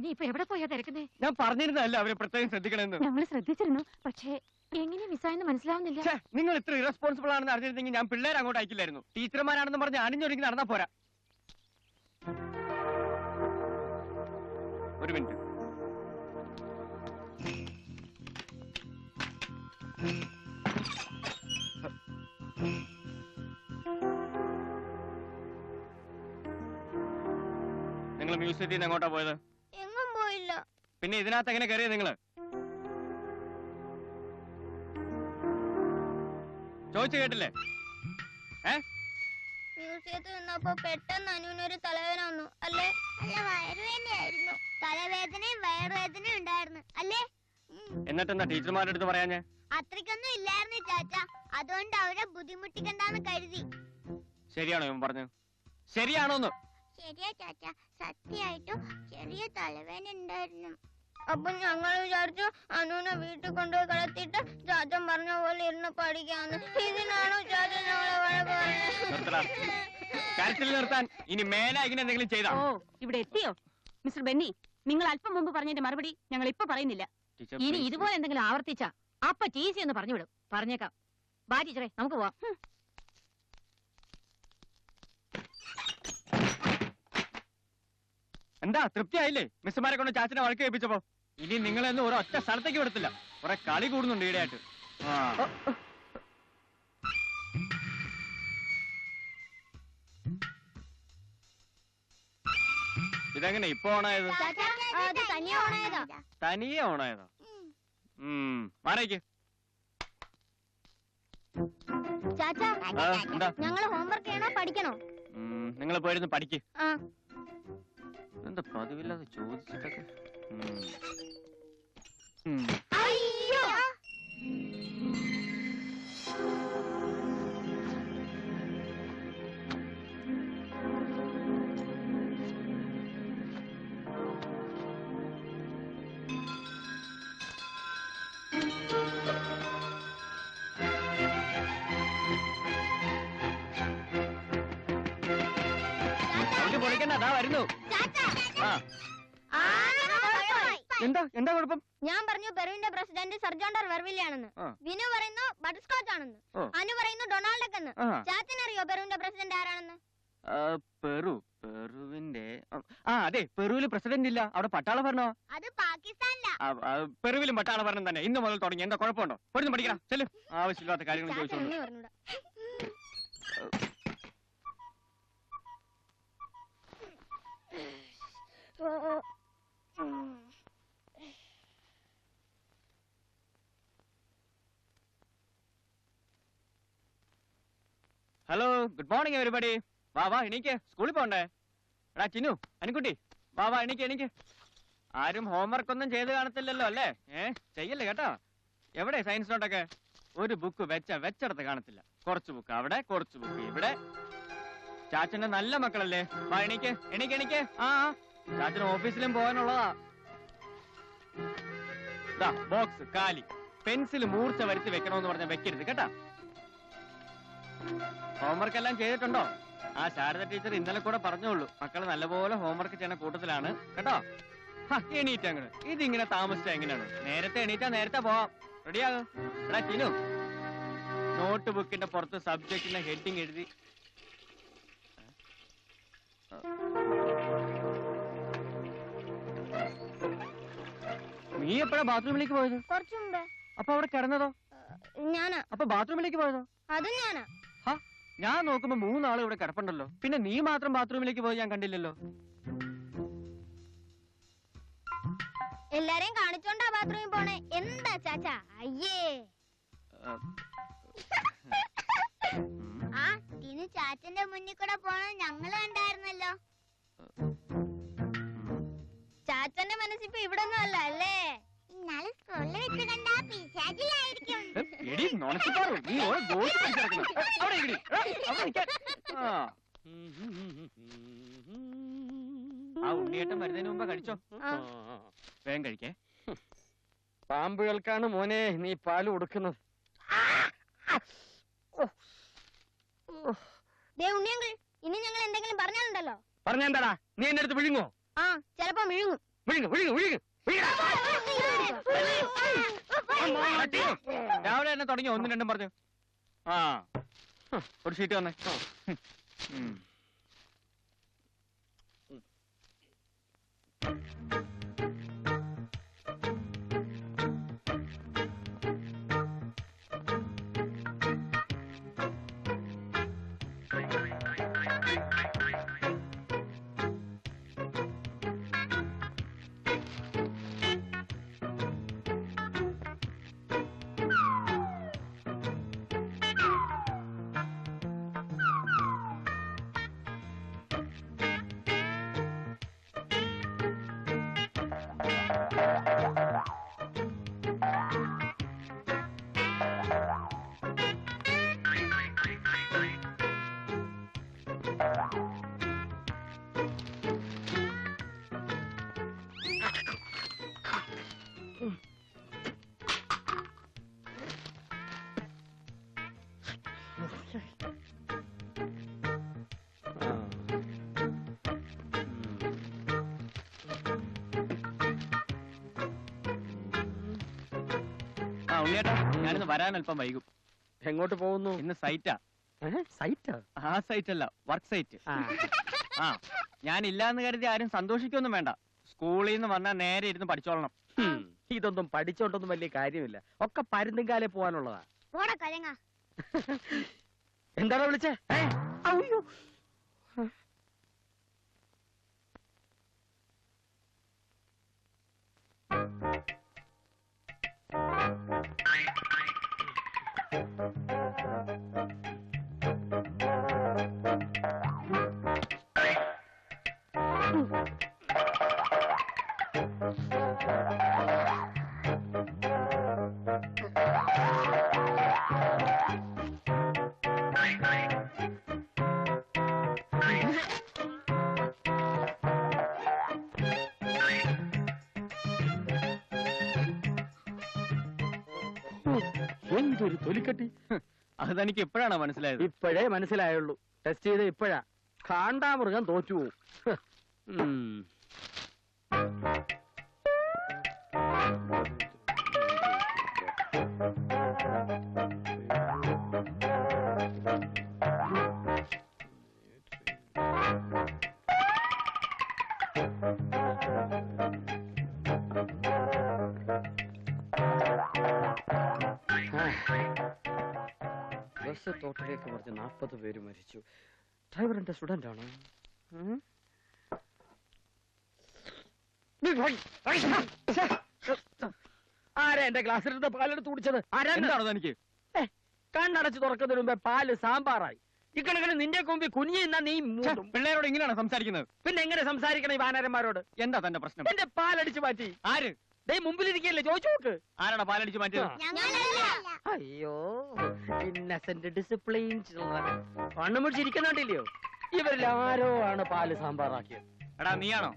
ഇനിയിപ്പോ എവിടെ പോയാ തിരക്കുന്നേ? ഞാൻ പറഞ്ഞിരുന്നല്ല അവരെ പ്രത്യേകം ശ്രദ്ധിക്കണമെന്ന്. ഞങ്ങൾ ശ്രദ്ധിച്ചിരുന്നു, പക്ഷേ എങ്ങനെ മിസ്സായെന്ന് മനസ്സിലാവുന്നില്ല. നിങ്ങൾ ഇത്ര ഇറസ്പോൺസിബിൾ ആണെന്ന് അറിഞ്ഞിരുന്നെങ്കിൽ ഞാൻ പിള്ളേരെ അങ്ങോട്ട് അയക്കില്ലായിരുന്നു. ടീച്ചർമാരാണെന്ന് പറഞ്ഞ് അണിഞ്ഞൊരുങ്ങി നടന്നാ പോരാ. ഒരു മിനിറ്റ്. നിങ്ങൾ മ്യൂസിയത്തിൽ നിന്ന് എങ്ങോട്ടാ പോയത്? എങ്ങും പോയില്ല. പിന്നെ ഇതിനകത്ത് എങ്ങനെ കയറിയത് നിങ്ങള്? ചോദിച്ചു കേട്ടില്ലേ? മ്യൂസിയത്തിൽ നിന്നപ്പോ പെട്ടെന്ന് അനുവിനൊരു തലവേദന വന്നു അല്ലേ? അല്ല, വയറുവേദനയായിരുന്നു. തലവേദനയും വയറുവേദനയും ഉണ്ടായിരുന്നു അല്ലേ? എന്നിട്ടെന്താ ടീച്ചർമാരുടെ അടുത്ത് പറയാഞ്ഞേ? അത്രയ്ക്കൊന്നും ഇല്ലായിരുന്നു ചാച്ച, അതുകൊണ്ട് അവരെ ബുദ്ധിമുട്ടിക്കണ്ടെന്ന് കരുതി. ശരിയാണോ ഇവൻ പറഞ്ഞു? ശരിയാണോന്ന്? ശരിയാ ചാച്ച, സത്യമായിട്ടും ചെറിയ തലവേദന ഉണ്ടായിരുന്നു. അപ്പൊ ഞങ്ങൾ വിചാരിച്ചു അനുവിനെ വീട്ടിൽ കൊണ്ടുപോയി കിടത്തിയിട്ട് ചാച്ചൻ പറഞ്ഞ പോലെ ഇരുന്ന് പഠിക്കാന്ന്. ഇതിനാണോ ചാച്ചൻ ഞങ്ങളെ വഴക്ക് പറഞ്ഞത്? കരച്ചിൽ നിർത്താൻ ഇനി മേലെ ഇങ്ങനെ എന്തെങ്കിലും ചെയ്താ? ഓ, ഇവിടെ എത്തിയോ മിസ്റ്റർ ബെന്നി? നിങ്ങൾ അല്പം മുമ്പ് പറഞ്ഞതിന്റെ മറുപടി ഞങ്ങൾ ഇപ്പൊ പറയുന്നില്ല. ഇനി ഇതുപോലെ എന്തെങ്കിലും ആവർത്തിച്ചാ അപ്പൊ ടീസി എന്ന് പറഞ്ഞുവിടും. പറഞ്ഞേക്കാം. ബാ ടീച്ചറെ, നമുക്ക് പോവാം. എന്താ തൃപ്തിയായില്ലേ മിസ്സുമാരെ കൊണ്ട് ചാച്ചനെ വഴക്ക് കേൾപ്പിച്ചപ്പോ? ഇനി നിങ്ങളെന്നും ഒരു ഒറ്റ സ്ഥലത്തേക്ക് വിടത്തില്ല. കുറെ കളി കൂടുന്നുണ്ട് ഈടെയായിട്ട്. ഇതെങ്ങനെ ഇപ്പൊ ഓണായത്? തനിയെ ഓണായതോ? മാറേക്ക്. എന്താ? ഞങ്ങള് ഹോംവർക്ക് ചെയ്യണോ പഠിക്കണോ? നിങ്ങൾ പോയിരുന്നു പഠിക്ക്. എന്താ പതിവില്ലാതെ ചോദിച്ചിട്ടൊക്കെ. അയ്യോ, പൊളിക്കണ്ട, അതാ വരുന്നു. എന്താ എന്താ കുഴപ്പം? ഞാൻ പറഞ്ഞു പെറുവിന്റെ പ്രസിഡന്റ് സർജോണ്ടർ വെർവില്യാണെന്ന്. വിനു പറയുന്നു ബട്ടർസ്കോച്ച് ആണെന്ന്. അനു പറയുന്നു ഡൊണാൾഡ് എന്ന്. ചാച്ചനറിയോ പെറുവിന്റെ പ്രസിഡന്റ് ആരാണെന്ന്? പെറുവിന്റെ അതെ, പെറുവില് പ്രസിഡന്റ് ഇല്ല, അവിടെ പട്ടാള ഭരണോ? അത് പാകിസ്ഥാനിലാ. പെറുവിലും പട്ടാള ഭരണം തന്നെ. ഇന്ന് മുതൽ തുടങ്ങി. എന്താ കുഴപ്പമുണ്ടോ? പോയിരുന്നു പഠിക്കണം. ചെല്ലു. ആവശ്യമില്ലാത്ത കാര്യങ്ങൾ ചോദിച്ചോളൂ. Hello, good morning everybody. വാ വാ, എണീക്ക്, സ്കൂളിൽ പോണ്ടേ? എടാ ചിന്നു, അനിക്കുട്ടി, വാ വാ, എണീക്ക്. ആരും ഹോംവർക്ക് ഒന്നും ചെയ്ത് കാണത്തില്ലല്ലോ അല്ലേ? ചെയ്യല്ലേ കേട്ടോ. എവിടെ സയൻസ് നോട്ടൊക്കെ? ഒരു ബുക്ക് വെച്ചെടുത്ത് കാണത്തില്ല. കുറച്ച് ബുക്ക് അവിടെ, കുറച്ച് ബുക്ക് ഇവിടെ. ചാച്ചന്റെ നല്ല മക്കളല്ലേ? വാ, എണീക്ക്. ചാച്ചന് ഓഫീസിലും പോകാനുള്ളതാ. ബോക്സ് കാലി. പെൻസിൽ മൂർച്ച വരുത്തി വെക്കണമെന്ന് പറഞ്ഞാൽ വെക്കരുത് കേട്ടാ. ഹോംവർക്ക് എല്ലാം ചെയ്തിട്ടുണ്ടോ? ശാരദ ടീച്ചർ ഇന്നലെ കൂടെ പറഞ്ഞോളൂ, മക്കള് നല്ലപോലെ ഹോംവർക്ക് ചെയ്യണ കൂട്ടത്തിലാണ് കേട്ടോ. എണീറ്റ അങ്ങോട്ട്. ഇതിങ്ങനെ താമസിച്ച എങ്ങനെയാണ്? നേരത്തെ എണീറ്റാ നേരത്തെ പോവാം. റെഡിയാകും. എടാ ചിനു, നോട്ട് ബുക്കിന്റെ പുറത്ത് സബ്ജക്റ്റിന്റെ ഹെഡിങ് എഴുതി. നീ എപ്പോഴാ ബാത്റൂമിലേക്ക് പോയത്? കുറച്ചു മുമ്പേ. അപ്പൊ അവിടെ കിടന്നതോ? ഞാനാ. അപ്പൊ ബാത്റൂമിലേക്ക് പോയതോ? അതും ഞാനാ. ഞാൻ നോക്കുമ്പോ 3 ആള് ഇവിടെ കിടപ്പുണ്ടല്ലോ. പിന്നെ നീ മാത്രം ബാത്റൂമിലേക്ക് പോയി ഞാൻ കണ്ടില്ലല്ലോ. എല്ലാരെയും കാണിച്ചോണ്ടാ ബാത്റൂമിൽ പോണേ. എന്താ ചാച്ചാ? അയ്യേ. ഇനി ചാച്ചന്റെ മുന്നിൽ കൂടെ പോണ ഞങ്ങള് കണ്ടായിരുന്നല്ലോ. ചാച്ചന്റെ മനസ്സിപ്പോ ഇവിടെ ഒന്നും അല്ല അല്ലേ? ഇന്നാള് സ്കൂളിൽ വെച്ച് കണ്ട പിശാചിലായിരിക്കും. ഉണ്ണിയേട്ടൻ വരുന്നതിന് മുമ്പ് കഴിച്ചോ? വേഗം കഴിക്കേ. പാമ്പുകൾക്കാണ് മോനെ നീ പാല് കൊടുക്കുന്നത്. ഉണ്ണിയങ്കിൾ, ഇനി ഞങ്ങൾ എന്തെങ്കിലും പറഞ്ഞാലുണ്ടല്ലോ. പറഞ്ഞെന്താടാ? നീ എന്റെ അടുത്ത് വിഴുങ്ങോ? ചിലപ്പോ വിഴുങ്ങും. വിഴുങ്ങ് വിഴുങ്ങ് വിഴുങ്ങ് രാവിലെ തന്നെ തുടങ്ങി ഒന്നും രണ്ടും പറഞ്ഞു. ആ ഒരു ഷീറ്റ് വന്നേ. ഉണ്ണിയേട്ടാ, ഞാനിന്ന് വരാൻ അല്പം വൈകും. എങ്ങോട്ട് പോകുന്നു? ഇന്ന് സൈറ്റാ. സൈറ്റാ? ആ സൈറ്റ് അല്ല, വർക്ക് സൈറ്റ്. ആ ഞാൻ ഇല്ലാന്ന് കരുതി ആരും സന്തോഷിക്കൊന്നും വേണ്ട. സ്കൂളിൽ നിന്ന് വന്നാൽ നേരെ ഇരുന്ന് പഠിച്ചോളണം. ഇതൊന്നും പഠിച്ചോണ്ടൊന്നും വലിയ കാര്യമില്ല. ഒക്കെ പരുന്തും കാലേ പോവാനുള്ളതാ. എന്താണോ വിളിച്ചേ? എന്തൊരു തൊലിക്കട്ടി! അതെനിക്ക് ഇപ്പോഴാണോ മനസ്സിലായത്? ഇപ്പോഴേ മനസ്സിലായുള്ളൂ. ടെസ്റ്റ് ചെയ്ത് ഇപ്പോഴാ. കാണ്ടാമൃഗം തോറ്റുപോകും. ബസ് തോട്ടിലേക്ക് മറിച്ച് 40 പേര് മരിച്ചു. ഡ്രൈവർ എന്റെ സ്റ്റുഡന്റ് ആണോ? ആരാ എന്റെ ഗ്ലാസ്സിലിരുന്ന പാലെടുത്ത് കുടിച്ചത്? എന്താണോ എനിക്ക്? കണ്ണടച്ച് തുറക്കുന്നതിന് മുമ്പേ പാല് സാമ്പാറായി. ഇക്കണക്കിന് നിന്റെ കൊമ്പി കുഞ്ഞിന്നാ നീ പിള്ളേരോട് ഇങ്ങനെയാണ് സംസാരിക്കുന്നത്? പിന്നെ എങ്ങനെ സംസാരിക്കണം ഈ വാനരന്മാരോട്? എന്താ തന്റെ പ്രശ്നം? എന്റെ പാലടിച്ചു മാറ്റി. ആര്? ദേ മുമ്പിലിരിക്കല്ലേ, ചോദിച്ചു നോക്ക്. ആരാടാ പാലടിച്ചു മാറ്റിയത്? അയ്യോ, ഇന്നസെന്റ് ഡിസിപ്ലിൻ കണ്ണു മുടിച്ചിരിക്കുന്നുണ്ടില്ലയോ? ഇവരിൽ ആരോ ആണ് പാല് സാമ്പാറാക്കിയത്. എടാ നീയാണോ?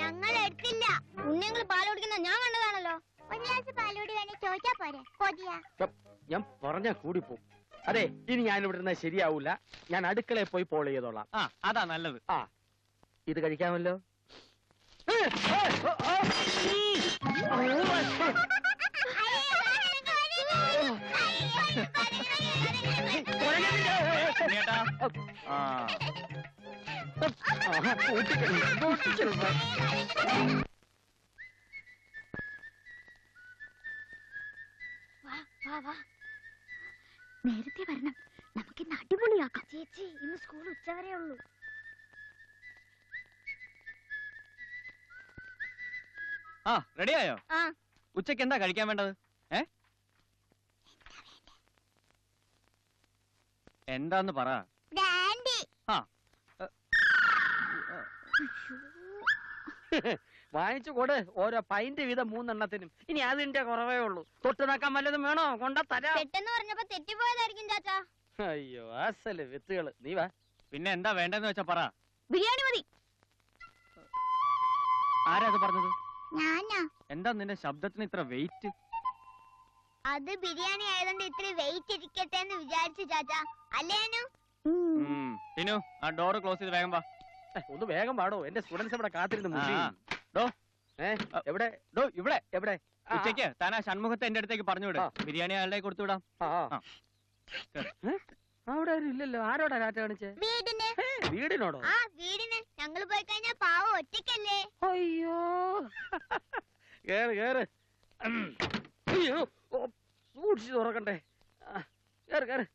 ഞങ്ങൾ എടുത്തില്ല. ഉണ്ണിയങ്ങൾ പാൽ കുടിക്കുന്ന ഞാൻ കണ്ടതാണല്ലോ. ഒരു ഗ്ലാസ് പാലൂടി വേണേ ചോദിച്ചാ പോരെ? കൊതിയാ. ഞാൻ പറഞ്ഞാ കൂടിപ്പോ. അതെ, ഇനി ഞാൻ ഇവിടെ ഇരുന്നാൽ ശരിയാവൂല. ഞാൻ അടുക്കളയിൽ പോയി പോൾ ചെയ്തോളാം. ആ അതാ നല്ലത്. ആ ഇത് കഴിക്കാമല്ലോ. നേരത്തെ വരണം, നമുക്കിന്ന് അടിപൊളിയാക്കാം. ചേച്ചി, ഇന്ന് സ്കൂൾ ഉച്ചവരെ ഉള്ളൂ. ആ റെഡിയായോ? ഉച്ചക്ക് എന്താ കഴിക്കാൻ വേണ്ടത്? എന്താന്ന് പറ. വാങ്ങിച്ചു കൊട്, ഓരോ പൈന്റ് വീതം 3 എണ്ണത്തിനും. ഇനി അതിന്റെ കുറവേ ഉള്ളൂ. തൊട്ട് നോക്കാൻ വല്ലതും വേണോ? കൊണ്ട തരാം. പെട്ടെന്ന് പറഞ്ഞപ്പോ തെറ്റിപ്പോയതായിരിക്കും ചാച്ചാ. അയ്യോ, അസല് വിത്തുകള്. നീ വാ. പിന്നെ എന്താ വേണ്ടെന്ന് വെച്ചാ പറ. ബിരിയാണി മതി. ആരാ അത് പറഞ്ഞത്? ഞാനാ. എന്താ നിന്റെ ശബ്ദത്തിന് ഇത്ര വെയിറ്റ്? അത് ബിരിയാണി ആയതുകൊണ്ട് ഇത്ര വെയിറ്റ് ഇരിക്കട്ടെ എന്ന് വിചാരിച്ചു ചാച്ചാ. അല്ലേനു? ടിനു, ആ ഡോറ് ക്ലോസ് ചെയ്ത് വേഗം വാ. ഒന്ന് വേഗം പാടോ, എന്റെ സ്റ്റുഡൻസ് ഇവിടെ കാത്തിരുന്ന് മുട്ടി. എവിടെ ഡോ ഇവിടെ എവിടെ ഉച്ചയ്ക്ക് താൻ ആ ഷൺമുഖത്തെ എന്റെ അടുത്തേക്ക് പറഞ്ഞു വിടും ബിരിയാണി ആളുടെ കൊടുത്തുവിടാം അവിടെ ആരും ഇല്ലല്ലോ. ആരോടാ രാറ്റ കാണിച്ചേ? വീടിന്. വീടിനോടോ? ആ വീടിന്. ഞങ്ങള് പോയി കഴിഞ്ഞാ പാവം ഒറ്റയ്ക്കല്ലേ. അയ്യോ കേറ് കേറ്. അയ്യോ സൂക്ഷിച്ച് തുറക്കണ്ടേ. കേറ് കേറ്.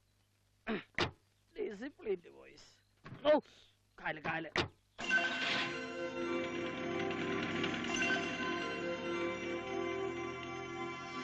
Disciplined voice. കാല് കാല്.